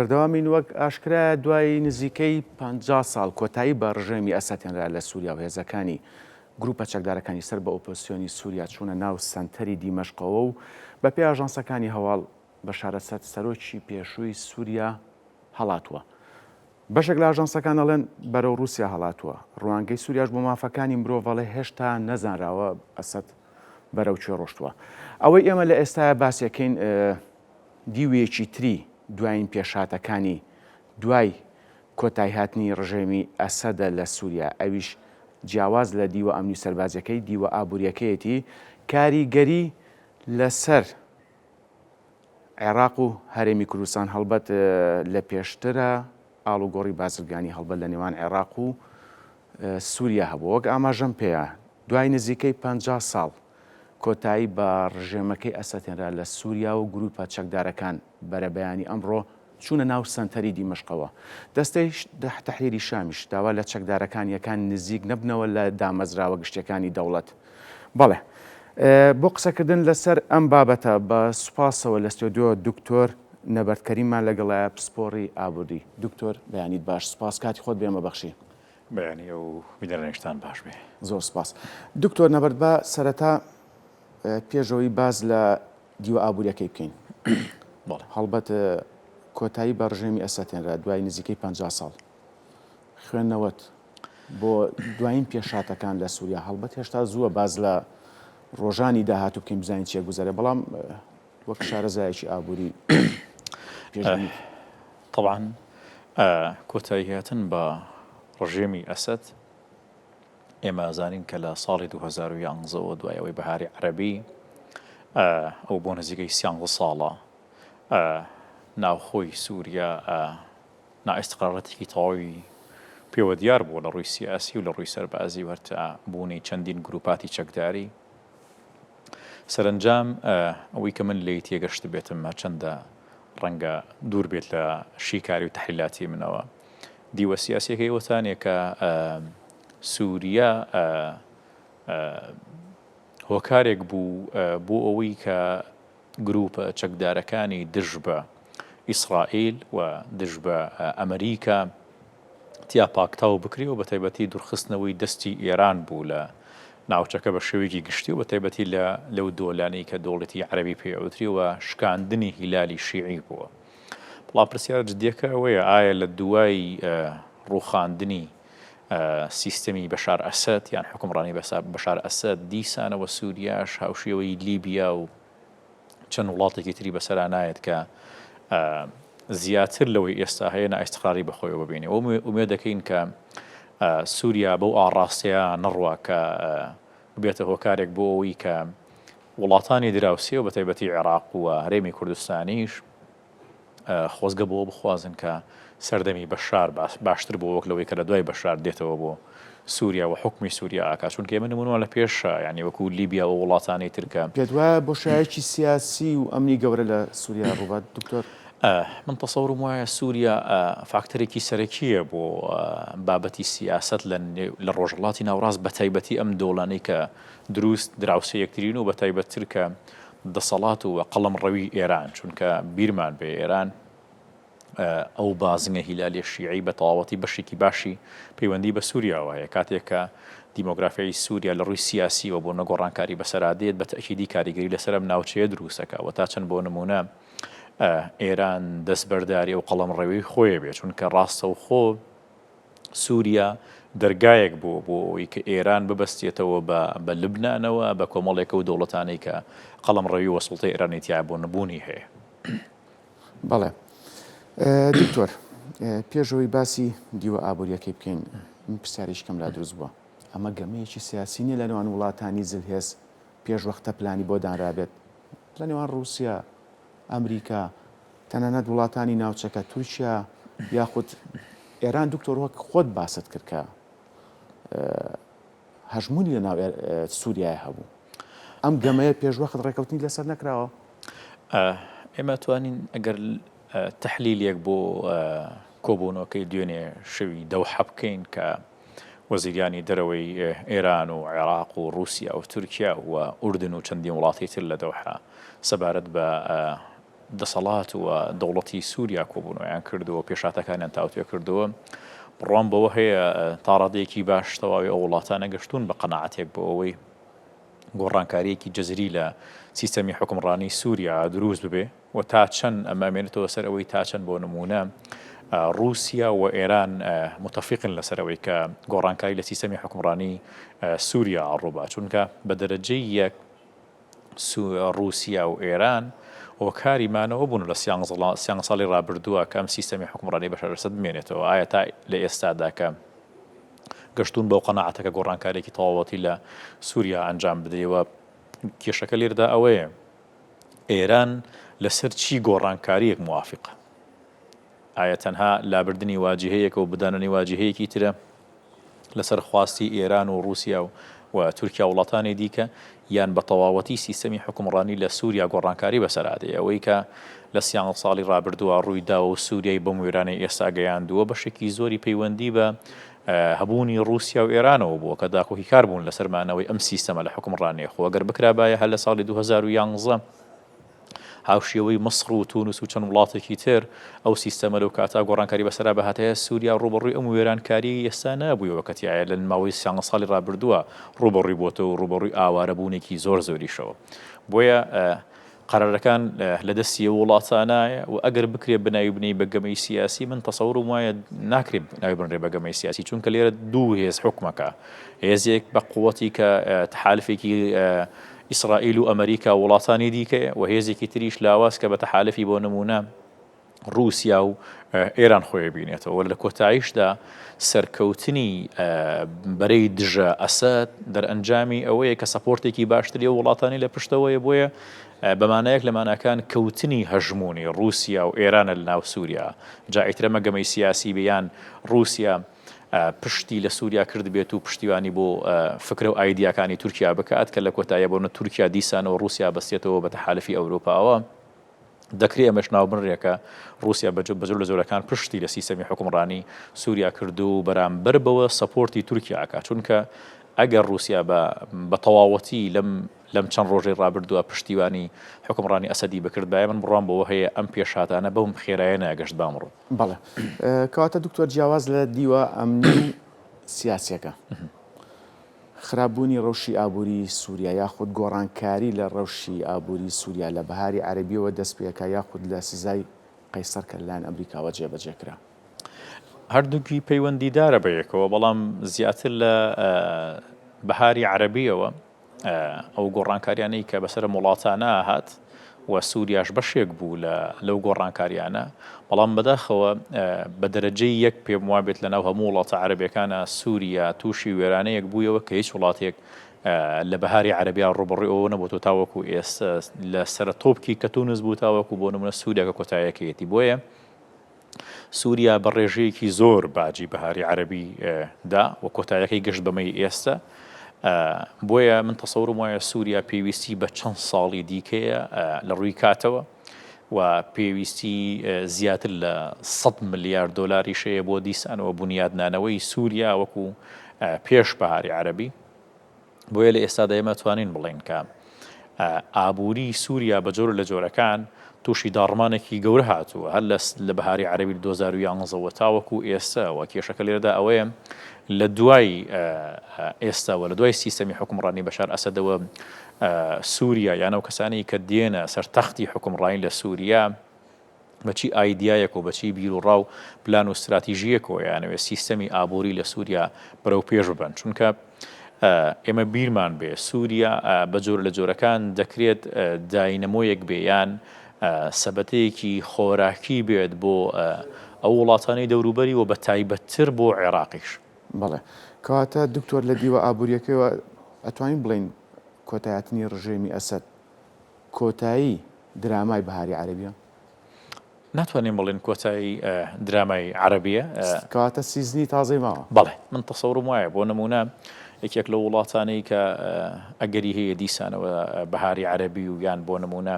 بەردەوامین وەک ئاشکرا دوای نزیکەی 50 ساڵ کۆتایی بە ڕژێمی ئەساتێنرا لە سووریا و هێزەکانی گروپە چەکدارەکانی سەر بە ئۆپۆزیسیۆنی سووریا چوونە ناو سەنتەری دیمەشقەوە و بە پێی ئاژانسەکانی هەواڵ بەشار ئەسەد سەرۆکی پێشووی سووریا هەڵاتووە. بەشێک لە ئاژانسەکان دەڵێن بەرەو رووسیا هەڵاتووە. ڕوانگەی سووریاش بۆ مافەکانی مرۆڤەڵێ هێشتا نەزانراوە ئەسەد بەرەو کوێ ڕۆشتووە. ئەوەی ئێمە لە ئێستاە باسیەکەین دیوێکی تری دوایین پێشاتەکانی دوای کۆتایی هاتنی ڕژێمی ئەسەدە لە سووریا، ئەویش جیاواز لە دیوە ئەمنی سەربازیەکەی دیوە ئابوووریەکەیەتی کاریگەری لەسەر عێراق و هەرێمی کوردستان هەڵبەت لە پێشترە ئاڵوگۆڕی بازرگانی هەڵبەت لە نێوان عێراق و سووریا هەبوو. وەک ئاماژەم پێیە دوای نزیکەی 50 ساڵ کۆتایی بە ڕژێمەکەی ئەسەتێنرا لە سووریا و گروپە چەکدارەکان بەرەبەیانی ئەمڕۆ چوونە ناو سەنتەری دیمەشقەوە. دەستەی تەحریری شامیش داوا لە چەکدارەکانیەکان نزیک نەبنەوە لە دامەزراوە گشتەکانی دەوڵەت. بەڵێ بۆ قسەکردن لەسەر ئەم بابەتە بە سوپاسەوە لە ستۆدیۆ دکتۆر نەبەردکەریممان لەگەڵایە پسپۆڕی ئابووری. دکتۆر بەیانیت باش، سوپاس کاتی خۆت بێمە بەخشی. بەیانی و میدەڕێنشتان باش بێ. زۆر سوپاس. دکتۆر نەبەرد بە سەرەتا پێشەوەی باز لە دیوە ئابوووریەکەی بکەین. هەڵبەت کۆتایی بە ڕژێمی ئەسەتێنرا دوای نزیکەی 50 ساڵ خوێندنەوەت بۆ دوایین پێشاتەکان لە سووریا هەڵبەت هێشتا زووە باز لە ڕۆژانی داهاتوو بکەین بزانین چیە گوزارێ، بەڵام وەک شارەزایەکی ئابووری طبعاً کۆتایی هاتن بە ڕژێمی ئەسەد ئێمە زانین کە لە ساڵی 2011 دوایەوەی بەهاری عەرەبی ئەو بۆ نزیکەی 30 ساڵە ناوخۆی سووریا نائستقرارەتێکی تەواوی پێوە دیار بوو لە ڕووی سیاسی و لە ڕووی سەربازی وەرتە بوونی چەندین گروپاتی چەکداری. سەرنجام ئەوەی کە من لێی تێگەشت بێتم چەندە ڕەنگە دوور بێت لە شیکاری و تەحلیلاتی منەوە. دیوە سیاسیەکەی وەتانێک کە سووریا هۆکارێک بوو بۆ ئەوەی کە گروپە چەکدارەکانی دژ بە ئیسرائیل و دژ بە ئەمریکا تیا پاکتاو بکری و بە تایبەتی دوورخستنەوەی دەستی ئێران بوو لە ناوچەکە بە شێوەیەکی گشتی و بە تایبەتی لەو دۆلانەی کە دەوڵەتی عەرەبی پێوتری و شکاندنی هیلالی شیعی بووە. بەڵام پرسیارە جدیەکە ئەوەیە ئایا لە دوای ڕووخاندنی سیستەمی بەشار ئەسەد یان حکومڕانی بەشار ئەسەد دیسانەوە سووریاش هاوشێوەی لیبیا و چەند وڵاتێکی تری بەسەرا نایەت کە زیاتر لەوەی ئێستا هەیە نائستقراری بەخۆیەوە ببینێ. ئومێد دەکەین کە سووریا بەو ئاڕاستەیە نەڕوە کە بێتە هۆکارێک بۆ ئەوەی کە وڵاتانی دراوسێ و بە تایبەتی عێراق و هەرێمی کوردستانیش خۆزگە بۆ بخوازن کە سەردەمی بەشار باشتر بۆ وەک لەوەی کە لە دوای بەشار دێتەوە بۆ سووریا و حکمی سووریا ئاکات، چونکە ئێمە نمونەوە لە پێش یعنی وەکو لیبیا و وڵاتانی ترکە پێت وایە بۆشایەکی سیاسی و ئەمنی گەورە لە سووریا ڕووبات دکتۆر؟ من تەسەورم وایە سووریا فاکتەرێکی سەرەکیە بۆ بابەتی سیاست لە ڕۆژهەڵاتی ناوڕاست بە تایبەتی ئەم دۆڵانەی کە دروست دراوسێ یەکترین و بە تایبەتتر کە دەسەڵات و قەڵەمڕەوی ئێران، چونکە بیرمان بێ ئێران ئەو بازنگە هیلالی شیعی بە تەواوەتی بەشێکی باشی پەیوەندی بە سووریاوە هەیە. کاتێک کە دیمۆگرافیای سووریا لە ڕووی سیاسیەوە بۆ نەگۆڕانکاری بەسەرادێت بە تەکیدی کاریگەری لەسەر ئەم ناوچەیە دروستەکەوە تا چەند بۆ نمونە ئێران دەستبەرداری و قەڵەمڕەوی خۆیە بێت، چونکە ڕاستە و خۆ سووریا دەرگایەک بوو بۆ ئەوەی کە ئێران ببەستێتەوە بە لبنانەوە بە کۆمەڵێکە و دەوڵەتانەی کە قەڵەمڕەوی وە سوڵتەی ئێرانی تیا بۆ نبوونی هەیە. بەڵێ دکتۆر، پێشەوەی باسی دیوە ئابوووریەکەی بکەین، من پرسیارێکم لا دروست بووە. ئەمە گەمەیەکی سیاسی نیە لە نێوان وڵاتانی زلهێز پێش وەختە پلانی بۆ دانرابێت لە نێوان رووسیا، ئەمریکا، تەنانەت وڵاتانی ناوچەکە تورکیا یاخود ئێران. دکتۆر وەک خۆت باست کرد کە هەژمونی لە ناو سووریای هەبوو، ئەم گەمەیە پێشوەخت ڕێکەوتنی لەسەر نەکراوە؟ ئێمە توانین ئەگەر تەحلیلێک بۆ کۆبوونەوەکەی دوێنێ شەوی دەوحە بکەین کە وەزیریانی دەرەوەی ئێران و عێراق و رووسیا و تورکیا و ئوردن و چەندین وڵاتی تر لە دەوحە سەبارەت بە دەسەڵات و دەوڵەتی سووریا کۆبوونەوەیان کردووە پێشاتەکانیان تاوتێ کردووە بڕوان بەوە هەیە تا ڕادەیەکی باش تەواوی ئەو وڵاتانە گەشتون بە قەناعەتێک بۆ ئەوەی گۆڕانکاریەکی جەزری لە سیستەمی حکمڕانی سووریا دروست ببێ و تا چەند ئەمامێنێتەوە سەر ئەوەی تا چەند بۆ نمونە رووسیا و ئێران متفقن لەسەرەوەی کە گۆڕانکاری لە سیستەمی حکمڕانی سووریا ئاڕووبا چونکە بە دەرەجەی یەک رووسیا و ئێران و کاریمانەوە بوون لە سیان ساڵی ڕابردووە کە ئەم سیستەمی حکمڕانی بەشەرسەد بمێنێتەوە ئایا تا لە ئێستادا کە گەشتون بەو قەناعەتەکە گۆڕانکارێکی تەواوەتی لە سووریا ئەنجام بدەیەوە کێشەکە لێردا ئەوەیە ئێران لەسەر چی گۆڕانکاریەک موافقە ئایا تەنها لابردنی واجهەیەکە و بداننی واجهەیەکی ترە لەسەر خواستی ئێران و رووسیا و تورکیا وڵاتانی دیکە یان بە تەواوەتی سیستەمی حکمڕانی لە سووریا گۆڕانکاری بەسەرادەیە ئەوەی کە لە 30 ساڵی ڕابردووە ڕوویداوە و سووریای بەم وێرانەی ئێستا گەیاندووە بەشێکی زۆری پەیوەندی بە هەبوونی رووسیا و ئێرانەوە بووە کە داخۆکی کار بوون لەسەرمانەوەی ئەم سیستەمە لە حکمڕانیە خۆ ئەگەر بکرابایە هەر لە ساڵی 2011 هاوشێوەی مەسڕ و تونس و چەند وڵاتێکی تر ئەو سیستەمە لەو کاتا گۆڕانکاری بەسەرا بەهاتەیە سووریا ڕوبەڕووی ئەم وێرانکاری ئێستا نابوویەوە کەتیایە لە ماوەی 30 ساڵی ڕابردووە ڕوبەڕووی بۆتەوە و ڕوبەڕووی ئاوارەبوونێکی زۆر زۆریشەوە بۆیە قەرارەکان لە دەستی وڵاتانایە و ئەگەر بکرێ بناوی بنەی بەگەمەی سیاسی من تەسەوڕم وایە ناکرێت ناوی بنرێ بەگەمەی سیاسی چونکە لێرە دوو هێز حکومەکە هێزێک بە قووەتی کە تحالفێکی ئیسرائیل و ئەمریکا وڵاتانی دیکە و هێزێکی تریش لاواز کە بە تەحالفی بۆ نمونە رووسیا و ئێران خۆی بینێتەوە لە کۆتاییشدا سەرکەوتنی بەرەی دژە ئەسەد دەرئەنجامی ئەوەیە کە سەپۆرتێکی باشتری و وڵاتانی لە پشتەوەیە بۆیە بەمانایەک لە ماناکان کەوتنی هەژمونی رووسیا و ئێرانە لە ناو سووریا جائیترە مەگەمەی سیاسی بیان رووسیا پشتی لە سووریا کرد بێت و پشتیوانی بۆ فکرە و ئایدیاکانی تورکیا بکات کە لە کۆتاییە بۆنە تورکیا دیسانەوە رووسیا بەستێتەوە بە تەحالفی ئەوروپاوە دەکرێت ئەمەش ناو بنڕێکە رووسیا بەجۆر لە زۆرەکان پشتی لە سیستەمی حکمڕانی سووریا کردو و بەرامبەر بەوە سەپۆرتی تورکیاکە چونکە ئەگەر رووسیا بە تەواوەتی لەم چەند ڕۆژەی ڕابردووە پشتیوانی حکمڕانی ئەسەدی بکردبایە من بڕوان بەوە هەیە ئەم پێشاتانە بەوم خێرایە ناگەشت بامڕۆ بەڵێ کەواتە دکتۆر جیاواز لە دیوە ئەمنی سیاسیەکە خراپبوونی ڕەوشی ئابووری سووریا یاخود گۆڕانکاری لە ڕەوشی ئابووری سووریا لە بەهاری عەرەبیەوە دەست پێەکە یاخود لە سزای قەیسەر کە لەلایەن ئەمریکاوە جێبەجێکرا هەردووکی پەیوەندیدارە بەیەکەوە بەڵام زیاتر لە بەهاری عەرەبیەوە ئەو گۆڕانکاریانەی کە بەسەر وڵاتانە هات و سووریاش بەشێک بوو لەو گۆڕانکاریانە بەڵام بەداخەوە بە دەرەجەی یەک پێم وابێت لەناو هەموو وڵاتە عەرەبیەکانە سووریا تووشی وێرانەیەک بوویەوە کە هیچ وڵاتێک لە بەهاری عەرەبیا ڕوبەڕووی ئەوە نەبووە تاوەکو ئێستا لە سەر تۆپکی کە تونس بوو تاوەکو بۆ نمونە سووریا کە کۆتاییەکەیەتی بۆیە سووریا بە ڕێژەیەکی زۆر باجی بەهاری عەرەبی دا و کۆتاییەکەی گەشت بەمەی ئێستا بۆیە من تەسەوڕم وایە سووریا پێویستی بە چەند ساڵی دیکەیە لە ڕووی کاتەوە و پێویستی زیاتر لە 100 ملیارد دۆلاری شەیە بۆ دیسانەوە بنیادنانەوەی سووریا وەکو پێش بەهاری عەرەبی بۆیە لە ئێستادا ئێمە توانین بڵێن کە ئابووری سووریا بە جۆر لە جۆرەکان تووشی داڕمانێکی گەورە هاتووە هەر لە بەهاری عەرەبی 2011 تاوەکو ئێستا و کێشەکە لێرەدا ئەوەیە لە دوای ئێستاوە لە دوای سیستەمی حکمڕانی بەشار ئەسەدەوە سووریا یانە و کەسانی کە دێنە سەرتەختی حکمڕانی لە سووریا بەچی ئایدیایەک و بەچی بیر و ڕاو پلان و استراتیژیەکەوە یانەوێ سیستەمی ئابووری لە سووریا بەرەو پێش ببن چونکە ئێمە بیرمان بێ سووریا بە جۆر لە جۆرەکان دەکرێت داینەمۆیەک بێیان سەبەتەیەکی خۆراکی بێت بۆ ئەو وڵاتانی دەوروبەری و بە تایبەتتر بۆ عێراقیش بەڵێ کەواتە دکتۆر لە دیوە ئابوووریەکەیەوە ئەتوانین بڵین کۆتایەتنی ڕژێمی ئەسەد کۆتایی درامای بەهاری عەرەبیە ناتوانین بڵێن کۆتایی درامای عەرەبیە کەواتە سیزنی تازەی ماوە بەڵێ من تەسەوڕم وایە بۆ نمونە یەکێک لە وڵاتانەی کە ئەگەری هەیە دیسانەوە بەهاری عەرەبی و یان بۆ نمونە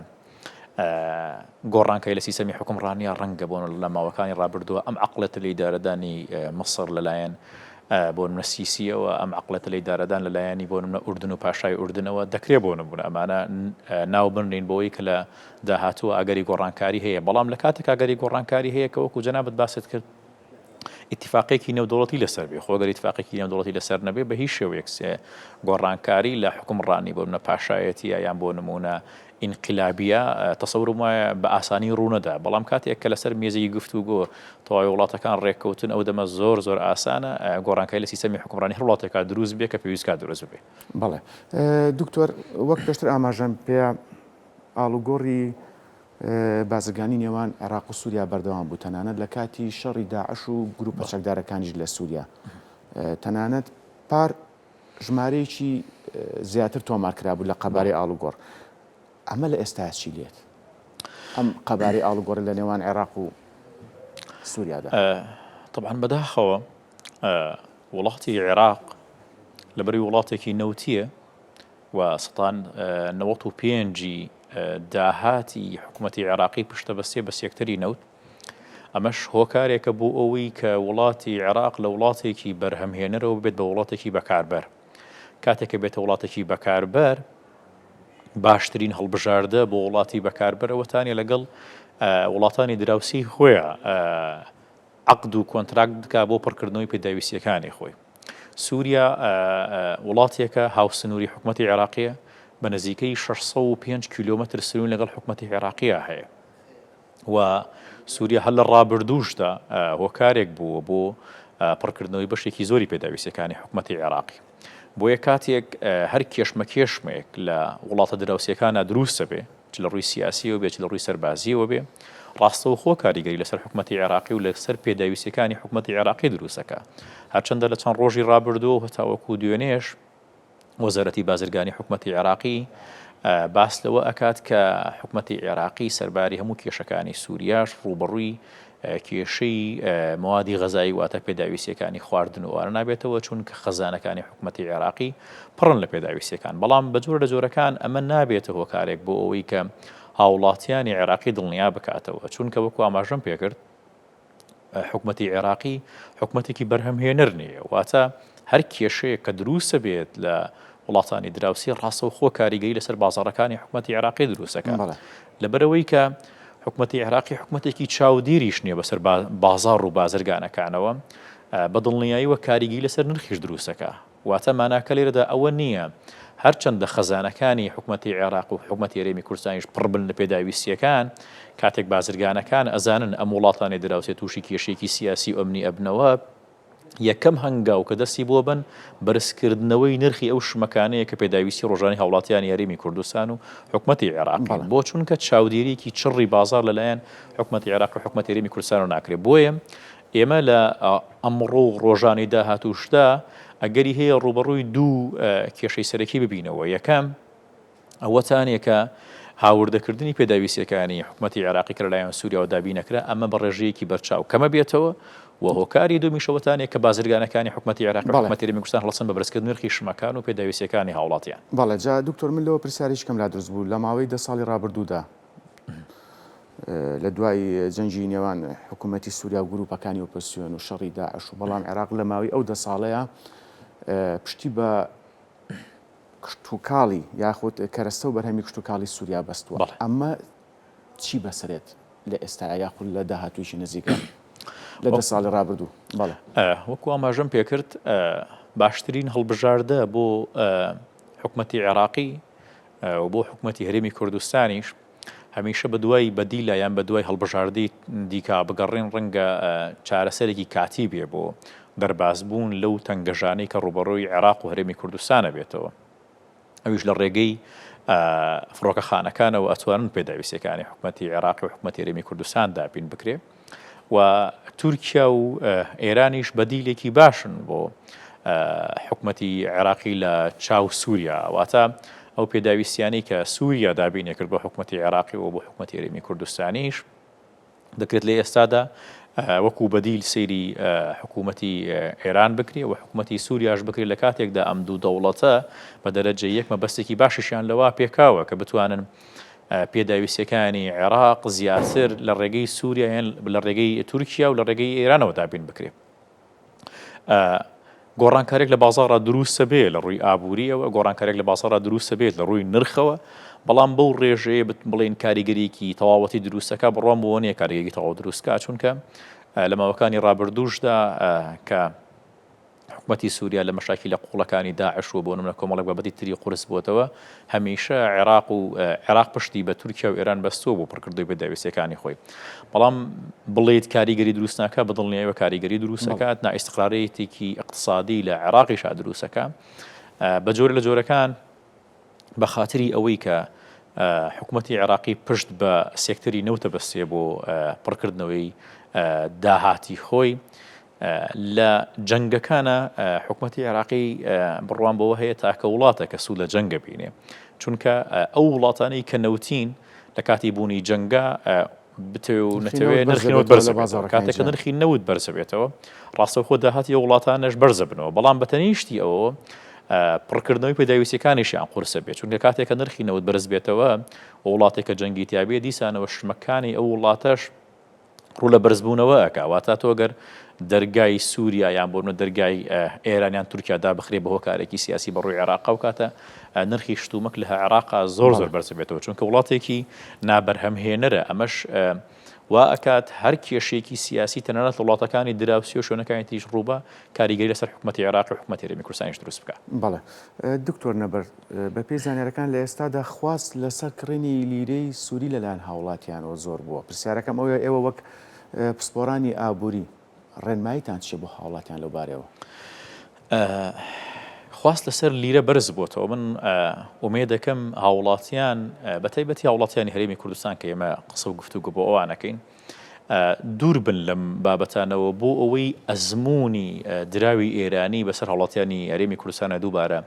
گۆڕانکاری لە سیستەمی حکمڕانیە ڕەنگە بۆن لە ماوەکانی ڕابردووە ئەم عەقڵەتە لە ئیدارەدانی مەسڕ لەلایەن بۆ نمونە سیسیەوە ئەم عقلەتە لی دارەدان لەلایەنی بۆ نمونە ئوردن و پاشای ئوردنەوە دەکرێت بۆ نمونە ئەمانە ناو بنرین بۆەوەی کە لە داهاتووە ئاگەری گۆڕانکاری هەیە بەڵام لە کاتێک ئاگەری گۆڕانکاری هەیە کە وەکو جەنابەت باست کرد اتفاقێکی نێودوڵەتی لەسەر بێ خۆگەر اتفاقێکی نێودوڵەتی لەسەر نەبێ بە هیچ شێوەیەک گۆڕانکاری لە حکومڕانی بۆ نمونە پاشایەتیە یان بۆ نمونە ئینقلابیە تەسەورم وایە بە ئاسانی ڕوونەدا بەڵام کاتێک کە لەسەر مێزەی گفتوگۆ تەواوی وڵاتەکان ڕێککەوتن ئەو دەمە زۆر ئاسانە گۆڕانکاری لە سیستەمی حکومڕانی هەر وڵاتێکا دروست بێ کە پێویستکە دروست بێ. بەڵێ دکتۆر وەک پێشتر ئاماژەم پێ ئاڵوگۆڕی بازرگانی نێوان عێراق و سووریا بەردەوام بوو تەنانەت لە کاتی شەڕی داعش و گروپە چەکدارەکانیش لە سووریا تەنانەت پار ژمارەیەکی زیاتر تۆمارکرا بوو لە قەبارەی ئاڵوگۆڕ ئەمە لە ئێستا چی لێت ئەم قەبارەی ئاڵوگۆڕ لە نێوان عێراق و سووریادا طبعا بەداخەوە وڵاتی عێراق لەبەری وڵاتێکی نەوتیە و سەتان 95 داهاتی حکوومەتی عێراقی پشتە بەستێ بە سێکتەری نەوت ئەمەش هۆکارێکە بۆ ئەوەی کە وڵاتی عێراق لە وڵاتێکی بەرهەمهێنەرەوە بێت بە وڵاتێکی بەکاربەر کاتێکە بێتە وڵاتێکی بەکاربەر باشترین هەڵبژاردە بۆ وڵاتی بەکاربەرەوەتانی لەگەڵ وڵاتانی دراوسی خۆیان عقد و کۆنتراکت بکا بۆ پڕکردنەوەی پێداویستیەکانی خۆی. سووریا وڵاتێکە هاوسنووری حکوومەتی عێراقیە بە نزیکەی 605 کیلۆمەتر سنوور لەگەڵ حکوومەتی عێراقیە هەیە و سووریا هەر لە ڕابردووشدا هۆکارێک بووە بۆ پڕکردنەوەی بەشێکی زۆری پێداویستیەکانی حکوومەتی عێراقی. بۆیە کاتێک هەر کێشمەکێشمێک لە وڵاتە دراوسیەکانە دروستە بێ چ لە ڕووی سیاسیەوە بێ چ لە ڕووی سەربازیەوە بێ ڕاستەوخۆ کاریگەری لەسەر حکوومەتی عێراقی و لەسەر پێداویستیەکانی حکوومەتی عێراقی دروستەکە هەرچەندە لە چەند ڕۆژی ڕابردووە هەتاوەکو دوێنێش وەزارەتی بازرگانی حکوومەتی عێراقی باس لەوە ئەکات کە حکوومەتی عێراقی سەرباری هەموو کێشەکانی سووریاش ڕوبەڕووی کێشەی موادی غەزایی واتە پێداویستیەکانی خواردن و ئەوانە نابێتەوە چونکە خەزانەکانی حکوومەتی عێراقی پڕن لە پێداویستیەکان بەڵام بە جۆرە لە جۆرەکان ئەمە نابێتە هۆکارێک بۆ ئەوەی کە هاوڵاتیانی عێراقی دڵنیا بکاتەوە چونکە وەکو ئاماژەم پێکرد حکوومەتی عێراقی حکوومەتێکی بەرهەمهێنەر نییە واتە هەر کێشەیە کە دروستە بێت لە وڵاتانی دراوسی ڕاستەوخۆ کاریگەری لەسەر بازاڕەکانی حکوومەتی عێراقی دروستەکە لەبەرەوەی کە حکوومەتی عێراقی حکوومەتێکی چاودێریش نییە بەسەر بازاڕ و بازرگانەکانەوە بەدڵنیاییوە کاریگەری لەسەر نرخیش دروستەکە واتە ماناکە لێرەدا ئەوە نییە هەرچەندە خەزانەکانی حکوومەتی عێراق و حکوومەتی هەرێمی کوردستانیش پڕبن لە پێداویستیەکان کاتێک بازرگانەکان ئەزانن ئەم وڵاتانی دراوسێت تووشی کێشێکی سیاسی و ئەمنی ئەبنەوە یەکەم هەنگاو کە دەستی بۆ بن بەرزکردنەوەی نرخی ئەو شمەکانەیە کە پێداویستی ڕۆژانی هاوڵاتیانی هەرێمی کوردستان و حکوومەتی عێراق بۆ چونکە چاودێریکی چڕی بازار لەلایەن حکوومەتی عێراق و حکوومەتی هەرێمی کوردستان و ناکرێت بۆیە ئێمە لە ئەمڕۆ ڕۆژانی داهاتووشدا ئەگەری هەیە ڕوبەڕووی دوو کێشەی سەرەکی ببینەوە یەکەم ئەوەتانێکە هاوردەکردنی پێداویستیەکانی حکوومەتی عێراقی کە لەلایەن سووریا و دابین نەکرا ئەمە بە ڕێژەیەکی بەرچاو کەمە بێتەوە و هۆکاری دومیشەوەتانێک کە بازرگانەکانی حکوومەتی عێراق و حکوومەتی هەرێمی کوردستان هەڵسن بە بەرزکردن نرخی شمەکان و پێداویستیەکانی هاوڵاتیان. بەڵێ جا دکتۆر من لەوە پرسیارێکی کەم لا دروست بوو لە ماوەی 10 ساڵی ڕابردوودا لە دوای جەنگی نێوان حکوومەتی سووریا و گروپەکانی ئۆپۆزیسیۆن و شەڕی داعش و بەڵام عێراق لە ماوەی ئەو 10 ساڵەیە پشتی بە کشتتوکاڵی یاخود کەرەستە و بەرهەمی کشتتوکاڵی سووریا بەستووە ئەمە چی بەسرێت لە ئێستا یاخود لە داهاتوویشی نزیکە لە 10 ساڵی ڕابردوو بەڵێ وەکو ئاماژەم پێکرد باشترین هەڵبژاردە بۆ حکوومەتی عێراقی و بۆ حکوومەتی هەرێمی کوردستانیش هەمیشە بە دوای بەدیلە یان بە دوای هەڵبژاردەی دیکە بگەڕێن ڕەنگە چارەسەرێکی کاتی بێ بۆ دەربازبوون لەو تەنگەژانەی کە ڕوبەڕۆی عێراق و هەرێمی کوردستانە بێتەوە ئەویش لە ڕێگەی فڕۆکەخانەکانەوە ئەتوانن پێداویستیەکانی حکوومەتی عێراق و حکوومەتی هەرێمی کوردستان دابین بکرێ و تورکیا و ئێرانیش بەدیلێکی باشن بۆ حکوومەتی عێراقی لە چاو سووریا واتە ئەو پێداویستیانی کە سووریا دابینێ کرد بۆ حکوومەتی عێراقی و بۆ حکوومەتی هەرێمی کوردستانیش دەکرێت لە ئێستادا وەکو بەدیل سەیری حکوومەتی ئێران بکرێ و حکوومەتی سووریاش بکرێت لە کاتێکدا ئەم دوو دەوڵەتە بە دەرەجە یەک مەبەستێکی باشیشیان لەوا پێکاوە کە بتوانن پێداویستیەکانی عێراق زیاتر لە ڕێگەی سووریا لە ڕێگەی تورکیا و لە ڕێگەی ئێرانەوە دابین بکرێت گۆڕانکارێک لە بازاڕە دروستە بێت لە ڕووی ئابووریەوە، گۆڕانکارێک لە بازاڕە دروستە بێت لە ڕووی نرخەوە، بەڵام بەو ڕێژەیە بڵێن کاریگەریەکی تەواوەتی دروستەکە بڕوام بۆ نییە کاریگەری تەواو دروستکە، چونکە لە ماوەکانی ڕابردووشدا کە حکومەتی سووریا لە مەشاکل لە قوڵەکانی داعش و بۆ نمونە کۆمەڵێک بابەتی تری قورس بووەتەوە، هەمیشە عێراق پشتی بە تورکیا و ئێران بەستۆ بۆ پڕکردوی بەداویستەکانی خۆی. بەڵام بڵێیت کاریگەری دروستناکە بەدڵنیاییەوە کاریگەری دروستەکات، نائیستقرارەتێکی اقتصادی لە عێراقیشا دروستەکە بە جۆرە لە جۆرەکان بە خاتری ئەوەی کە حکومەتی عێراقی پشت بە سێکتەری نەوتە بەستێ بۆ پڕکردنەوەی داهاتی خۆی لە جەنگەکانە حکومەتی عێراقی بڕوان بەوە هەیە تاکە وڵاتە کە سوود لە جەنگە بینێ، چونکە ئەو وڵاتانەی کە نەوتین لە کاتی بوونی جەنگە نەتەوێت نرخینەوە بەرزە کاتێککە نرخی نەوت بەرزە بێتەوە، ڕاستەوخۆ داهاتی ئەو وڵاتانەش بەرزە بنەوە، بەڵام بەتەنیشتی ئەوە پڕکردنەوەی پێداویستەکانیشیان قورسە بێت، چونکە کاتێککە نرخی نەوت بەرز بێتەوە وڵاتێکە جەنگی تیابێت دیسانەوە شمەکانی ئەو وڵاتەش ڕوو لە بەرزبوونەوە ئەکا، واتە تۆگەر دەرگای سووریا یان بۆ دەرگای ئێرانیان تورکیادا بخرێ بە هۆکارێکی سیاسی بە ڕووی عێراق و کاتە نرخی شتومەک لە عێراقا زۆر بەرز بێتەوە، چونکە وڵاتێکی نابەرهەمهێنەرە، ئەمەش وا ئەکات هەر کێشێکی سیاسی تەنانەت وڵاتەکانی دراوسی و شوێنەکانی تریش ڕووبە کاریگەری لەسەر حکومەتی عێراق و حکومەتی هەرێمی کوردستانیش دروست بکات. بەڵێ دکتۆر نەبەر بە پێی زانیاریەکان لە ئێستادا خواست لەسەر کڕینی لیرەی سووری لەلایەن هاوڵاتیانەوە زۆر بووە. پرسیارەکەم ئەوە ئێوە وەک پسپۆرانی ئابووری ڕێنماییتان چێ بۆ هاوڵاتیان لەو بارەوە؟ خواست لەسەر لیرە بەرز بووەتەوە. من ئومێ دەکەم هاوڵاتیان بەتایبەتی هاوڵاتیانی هەرێمی کوردستان کە ئێمە قسە و گفتوگۆ بۆ ئەوانەکەین دوور بن لەم بابەتانەوە بۆ ئەوەی ئەزمموی دراوی ئێرانی بەسەر هاوڵاتیانی هەرێمی کوردستانە دووبارە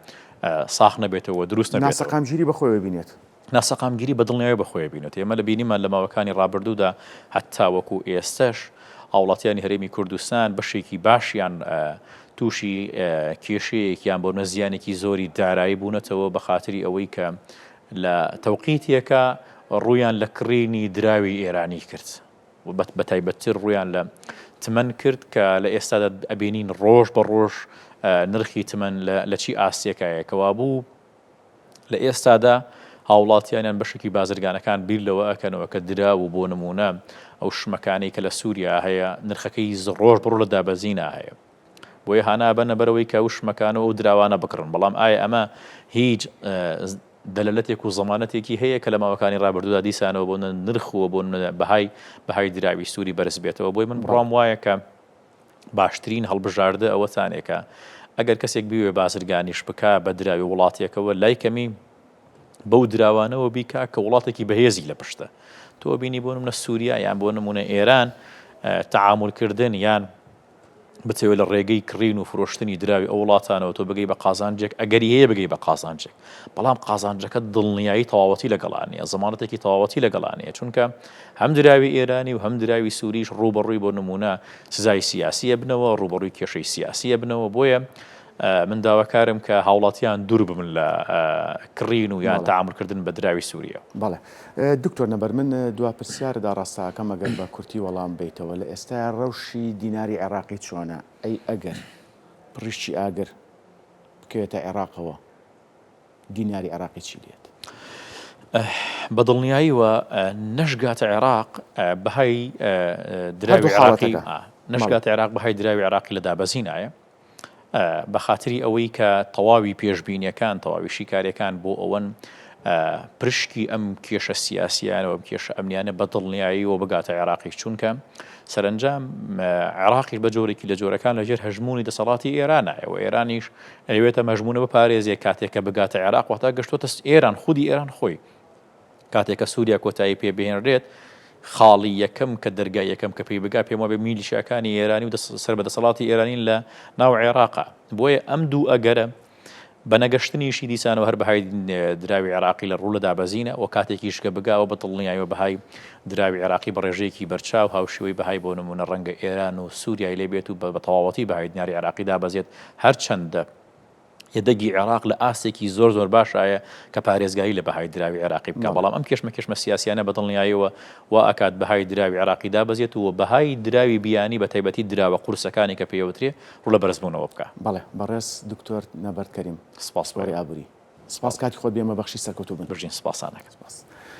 ساخ نەبێتەوە، دروست نەبێت، ناسەقامگیری بەخۆی ببینێت، ناسەقامگیری بەدڵنیایی بەخۆی بینێت. ئێمە لە بینیمان لە ماوەکانی ڕابردوودا هەتا وەکو ئێستش هاوڵاتیانی هەرێمی کوردستان بەشێکی باشیان تووشی کێشەیەکیان بۆ نەزیانێکی زۆری دارایی بوونەتەوە بە خاتری ئەوەی کە لە تەوقیتێکە ڕوویان لە کڕینی دراوی ئێرانی کرد و بەتایبەتتر ڕوویان لە تمەن کرد کە لە ئێستادا ئەبینین ڕۆژ بە ڕۆژ نرخی تمەن لە چی ئاستێکایە کەوا بوو لە ئێستادا هاوڵاتیانیان بەشێکی بازرگانەکان بیر لەوە ئەکەنەوە کە درا و بۆ نمونە ئەو شمەکانی کە لە سووریا هەیە نرخەکەی ڕۆژ بڕۆ لە دابەزینە هەیە، بۆیە هانابەنە بەرەوەی کە ئەو شمەکانەوە و دراوانە بکڕن. بەڵام ئایا ئەمە هیچ دەلەلەتێک و زەمانەتێکی هەیە کە لە ماوەکانی ڕابردوودا دیسانەوە بۆ نرخەوە بۆ بەهای دراوی سووری بەرز بێتەوە؟ بۆی من بڕام وایە کە باشترین هەڵبژاردە ئەوەتانێکە ئەگەر کەسێک بوێ بازرگانیش بکە بە دراوی وڵاتێکەوە لای کەمی بەو دراوانەوە بیکا کە وڵاتێکی بەهێزی لە پشتە. تۆ بینی بۆ نمونە سووریا یان بۆ نمونە ئێران تەعامولکردن یان بتەوێت لە ڕێگەی کڕین و فرۆشتنی دراوی ئەو وڵاتانەوە تۆ بگەی بە قازانجێک، ئەگەری هەیە بگەی بە قازانجێک، بەڵام قازانجەکە دڵنیایی تەواوەتی لەگەڵانەیە، زەمانەتێکی تەواوەتی لەگەڵانەیە، چونکە هەم دراوی ئێرانی و هەم دراوی سووریش ڕووبەڕووی بۆ نمونە سزای سیاسیە بنەوە، ڕووبەڕووی کێشەی سیاسیە بنەوە. بۆیە من داواکارم کە هاوڵاتیان دوور ببن لە کڕین و یان تەعامولکردن بە دراوی سووریا. بەڵێ دکتۆر نەبەر من دوا پرسیاردا ڕاستەکەم ئەگەر بە کورتی وەڵام بیتەوە لە ئێستا ڕەوشی دیناری عێراقی چۆنە؟ ئەی ئەگەر پڕیشتی ئاگر بکەوێتە عێراقەوە دیناری عێراقی چی دێت؟ بەدڵنیاییوە نەشگاتە عێراق بەهای دراوی عێراقی نەشگاتە عێراق بەهای دراوی عێراقی لە دابەزینایە بە خاتری ئەوەی کە تەواوی پێشبینیەکان تەواوی شیکاریەکان بۆ ئەوەن پرشکی ئەم کێشە سیاسیانەوە کێشە ئەمنیانە بەدڵنیاییەوە بگاتە عێراقی، چونکە سەرنجام عێراقی بە جۆرێکی لە جۆرەکان لەژێر هەژمونی دەسەڵاتی ئێرانایەوە، ئێرانیش ئەوێتە مەژمونە بپارێزیە کاتێککە بگاتە عێراق واتە گەشتۆتە ئێران خودی ئێران خۆی کاتێککە سووریا کۆتایی پێبهێنرێت خاڵی یەکەم کە دەرگای یەکەم کە پێی بگا پێم وابێ میلیشیاکانی ئێرانی و سەر بە دەسەڵاتی ئێرانین لە ناو عێراقا. بۆیە ئەم دوو ئەگەرە بە نەگەشتنیشی دیسانەوە هەر بەهای دراوی عێراقی لە ڕوو لە دابەزینە و کاتێکیش کە بگاوە بەدڵنیاییەوە بەهای دراوی عێراقی بە ڕێژەیەکی بەرچاو هاوشێوەی بەهای بۆ نمونە ڕەنگە ئێران و سووریای لێ بێت و بە تەواوەتی بەهای دیناری عێراقی دابەزێت، هەرچەندە یەدەگی عێراق لە ئاسێکی زۆر باشایە کە پارێزگایی لە بەهای دراوی عێراقی بکە بەڵام ئەم کێشمە سیاسیانە بەدڵنیایەوە وا ئاکات بەهای دراوی عێراقی دابەزێت و بەهای دراوی بیانی بە تایبەتی دراوە قورسەکانی کە پێوترێ ڕوو لە بەرزبوونەوە بکە. بەڵێ بەڕێز دکتۆر نەبەردکەریم سپاس وەری ئابووری سپاس کاتی خۆت بێمە بەخشی سەرکەوتوو بن بژین سپاسانەکە. سپاس.